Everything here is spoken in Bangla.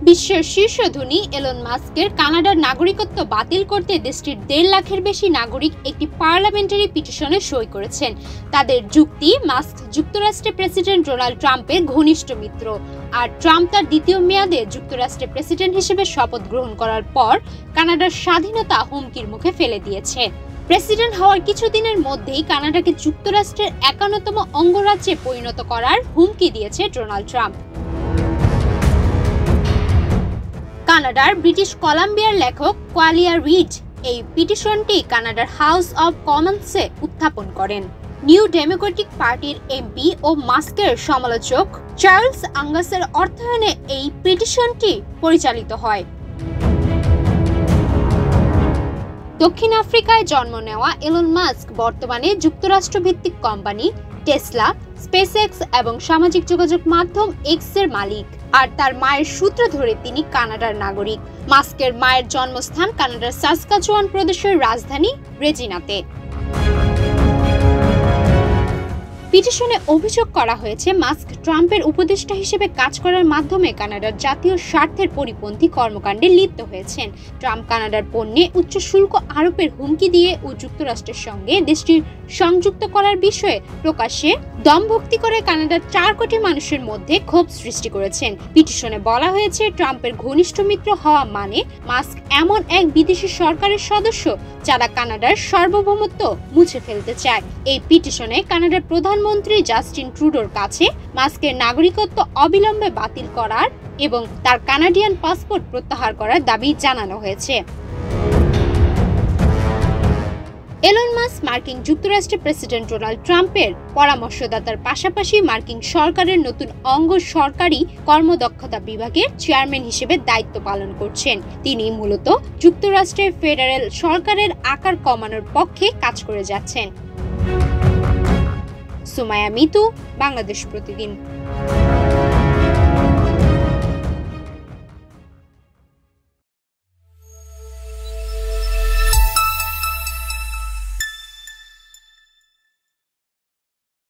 বিশ্বের শীর্ষ ধনী এলন মাস্কের কানাডার নাগরিকত্ব বাতিল করতে দেশটির 1.5 লাখের বেশি নাগরিক একটি পার্লামেন্টারি পিটিশনে সই করেছেন। তাদের যুক্তি, মাস্ক যুক্তরাষ্ট্রের প্রেসিডেন্ট ডোনাল্ড ট্রাম্পের ঘনিষ্ঠ মিত্র, আর ট্রাম্প তার দ্বিতীয় মেয়াদে যুক্তরাষ্ট্রের প্রেসিডেন্ট হিসেবে শপথ গ্রহণ করার পর কানাডার স্বাধীনতা হুমকির মুখে ফেলে দিয়েছে। প্রেসিডেন্ট হওয়ার কিছুদিনের মধ্যেই কানাডাকে যুক্তরাষ্ট্রের 51তম অঙ্গরাজ্যে পরিণত করার হুমকি দিয়েছে ডোনাল্ড ট্রাম্প। কানাডার ব্রিটিশ কলাম্বিয়ার লেখক কোয়ালিয়া রিড এই পিটিশনটি কানাডার হাউস অব কমন্সে উত্থাপন করেন। নিউ ডেমোক্রেটিক পার্টির এমপি ও মাস্কের সমালোচক চার্লস আঙ্গাসের অর্থায়নে এই পিটিশনটি পরিচালিত হয়। দক্ষিণ আফ্রিকায় জন্ম নেওয়া এলন মাস্ক বর্তমানে যুক্তরাষ্ট্রভিত্তিক কোম্পানি টেসলা, স্পেসএক্স এবং সামাজিক যোগাযোগ মাধ্যম এক্স এর মালিক, আর তার মায়ের সূত্র ধরে তিনি কানাডার নাগরিক। মাস্কের মায়ের জন্মস্থান কানাডার সাসকাচুয়ান প্রদেশের রাজধানী রেজিনাতে। পিটিশনে অভিযোগ করা হয়েছে মাস্ক ট্রাম্পের উপদেষ্টা হিসেবে কাজ করার মাধ্যমে কানাডার জাতীয় স্বার্থের পরিপন্থী কর্মকাণ্ডে লিপ্ত হয়েছেন। ট্রাম্প কানাডার পণ্যে উচ্চ শুল্ক আরোপের হুমকি দিয়ে ও যুক্তরাষ্ট্রের সঙ্গে দেশটির সংযুক্ত করার বিষয়ে প্রকাশ্যে দমভক্তি করে কানাডার 4 কোটি মানুষের মধ্যে ক্ষোভ সৃষ্টি করেছেন। পিটিশনে বলা হয়েছে, ট্রাম্পের ঘনিষ্ঠ মিত্র হওয়া মানে মাস্ক এমন এক বিদেশি সরকারের সদস্য যারা কানাডার সার্বভৌমত্ব মুছে ফেলতে চায়। এই পিটিশনে কানাডার প্রধানমন্ত্রী জাস্টিন ট্রুডোর কাছে মাস্কের নাগরিকত্ব অবিলম্বে বাতিল করার এবং তার কানাডিয়ান পাসপোর্ট প্রত্যাহার করার দাবি জানানো হয়েছে। এলন মাস্ক মার্কিন যুক্তরাষ্ট্রের প্রেসিডেন্ট ডোনাল্ড ট্রাম্পের পরামর্শদাতার পাশাপাশি মার্কিন সরকারের নতুন অঙ্গ সরকারি কর্মদক্ষতা বিভাগের চেয়ারম্যান হিসেবে দায়িত্ব পালন করছেন। তিনি মূলত যুক্তরাষ্ট্রের ফেডারেল সরকারের আকার কমানোর পক্ষে কাজ করে যাচ্ছেন। সুমাইয়া মিতু, বাংলাদেশ প্রতিদিন।